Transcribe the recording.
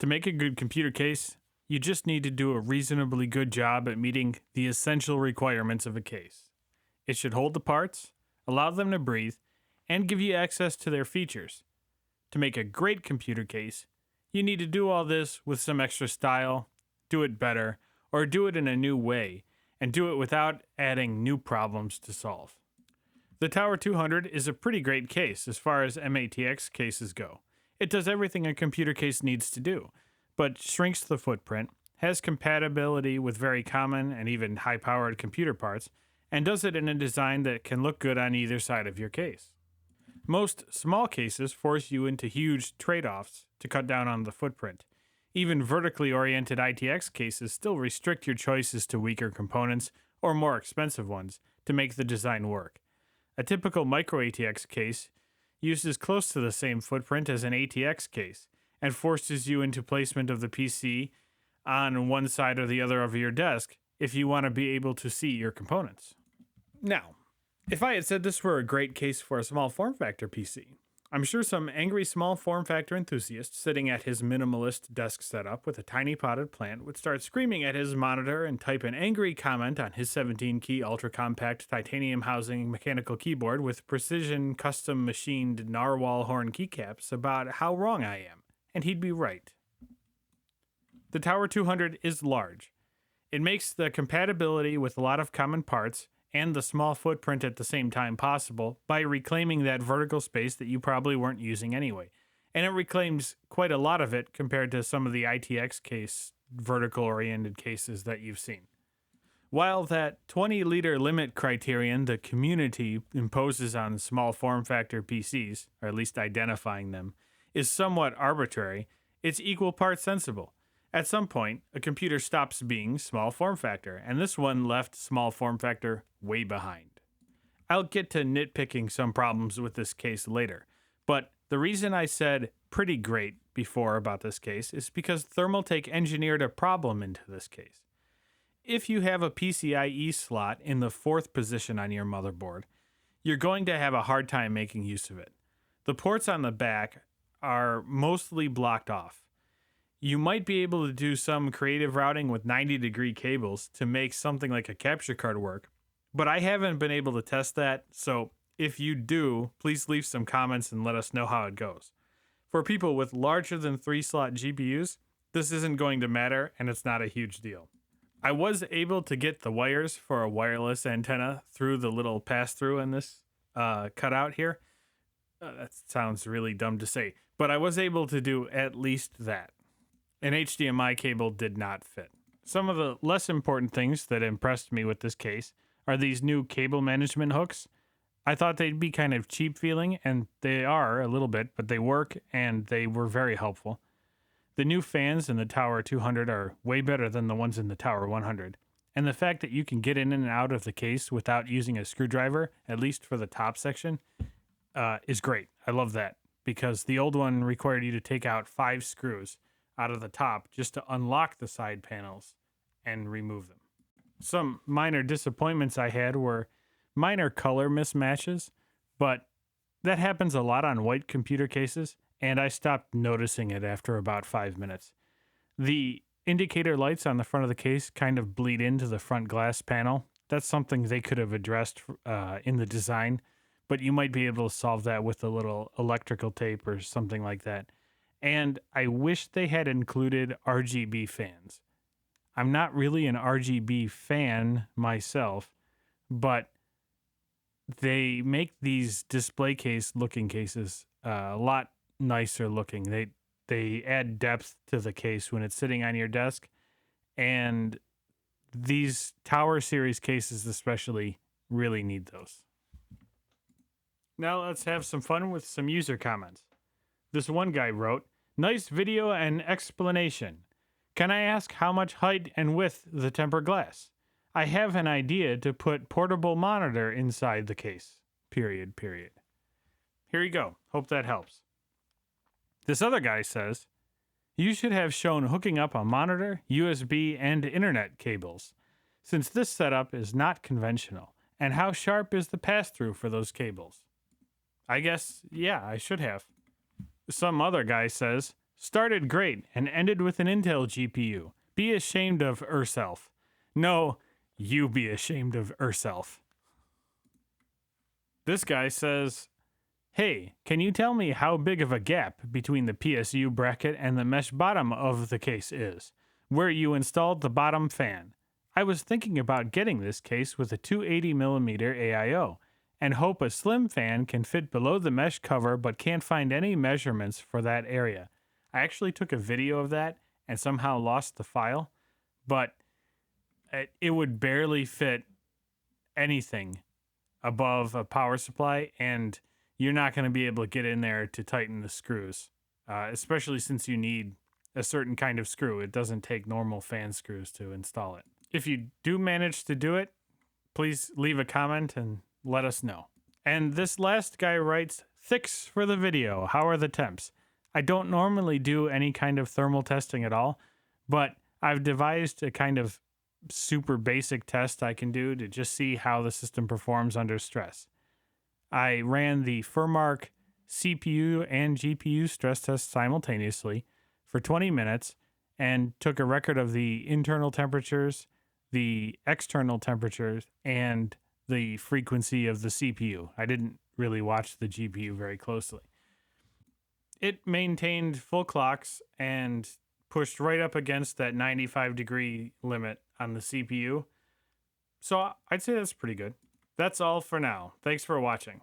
To make a good computer case, you just need to do a reasonably good job at meeting the essential requirements of a case. It should hold the parts, allow them to breathe, and give you access to their features. To make a great computer case, you need to do all this with some extra style, do it better, or do it in a new way, and do it without adding new problems to solve. The Tower 200 is a pretty great case as far as MATX cases go. It does everything a computer case needs to do, but shrinks the footprint, has compatibility with very common and even high-powered computer parts, and does it in a design that can look good on either side of your case. Most small cases force you into huge trade-offs to cut down on the footprint. Even vertically oriented ITX cases still restrict your choices to weaker components or more expensive ones to make the design work. A typical micro ATX case uses close to the same footprint as an ATX case and forces you into placement of the PC on one side or the other of your desk if you want to be able to see your components. Now, if I had said this were a great case for a small form factor PC, I'm sure some angry small form factor enthusiast sitting at his minimalist desk setup with a tiny potted plant would start screaming at his monitor and type an angry comment on his 17-key ultra-compact titanium housing mechanical keyboard with precision custom machined narwhal horn keycaps about how wrong I am, and he'd be right. The Tower 200 is large. It makes the compatibility with a lot of common parts and the small footprint at the same time possible by reclaiming that vertical space that you probably weren't using anyway. And it reclaims quite a lot of it compared to some of the ITX case vertical-oriented cases that you've seen. While that 20-liter limit criterion the community imposes on small form factor PCs, or at least identifying them, is somewhat arbitrary, it's equal parts sensible. At some point, a computer stops being small form factor, and this one left small form factor way behind. I'll get to nitpicking some problems with this case later, but the reason I said pretty great before about this case is because Thermaltake engineered a problem into this case. If you have a PCIe slot in the fourth position on your motherboard, you're going to have a hard time making use of it. The ports on the back are mostly blocked off. You might be able to do some creative routing with 90-degree cables to make something like a capture card work, but I haven't been able to test that, so if you do, please leave some comments and let us know how it goes. For people with larger than 3-slot GPUs, this isn't going to matter, and it's not a huge deal. I was able to get the wires for a wireless antenna through the little pass-through in this cutout here. That sounds really dumb to say, but I was able to do at least that. An HDMI cable did not fit. Some of the less important things that impressed me with this case are these new cable management hooks. I thought they'd be kind of cheap feeling, and they are a little bit, but they work and they were very helpful. The new fans in the Tower 200 are way better than the ones in the Tower 100. And the fact that you can get in and out of the case without using a screwdriver, at least for the top section, is great. I love that because the old one required you to take out 5 screws out of the top just to unlock the side panels and remove them. Some minor disappointments I had were minor color mismatches, but that happens a lot on white computer cases, and I stopped noticing it after about 5 minutes. The indicator lights on the front of the case kind of bleed into the front glass panel. That's something they could have addressed in the design, but you might be able to solve that with a little electrical tape or something like that. And I wish they had included RGB fans. I'm not really an RGB fan myself, but they make these display case looking cases a lot nicer looking. They add depth to the case when it's sitting on your desk, and these Tower series cases especially really need those. Now let's have some fun with some user comments. This one guy wrote, "Nice video and explanation. Can I ask how much height and width the tempered glass? I have an idea to put portable monitor inside the case. Period. Here you go. Hope that helps." This other guy says, "You should have shown hooking up a monitor, USB, and internet cables, since this setup is not conventional. And how sharp is the pass-through for those cables?" I guess, yeah, I should have. Some other guy says, Started great and ended with an Intel GPU. Be ashamed of yourself. No, you be ashamed of yourself. This guy says, hey, can you tell me how big of a gap between the PSU bracket and the mesh bottom of the case is, where you installed the bottom fan? I was thinking about getting this case with a 280mm AIO and hope a slim fan can fit below the mesh cover but can't find any measurements for that area. I actually took a video of that and somehow lost the file, but it would barely fit anything above a power supply, and you're not going to be able to get in there to tighten the screws, especially since you need a certain kind of screw. It doesn't take normal fan screws to install it. If you do manage to do it, please leave a comment and let us know. And this last guy writes, "Thicks for the video. How are the temps?" I don't normally do any kind of thermal testing at all, but I've devised a kind of super basic test I can do to just see how the system performs under stress. I ran the Furmark CPU and GPU stress test simultaneously for 20 minutes and took a record of the internal temperatures, the external temperatures, and the frequency of the CPU. I didn't really watch the GPU very closely. It maintained full clocks and pushed right up against that 95-degree limit on the CPU. So I'd say that's pretty good. That's all for now. Thanks for watching.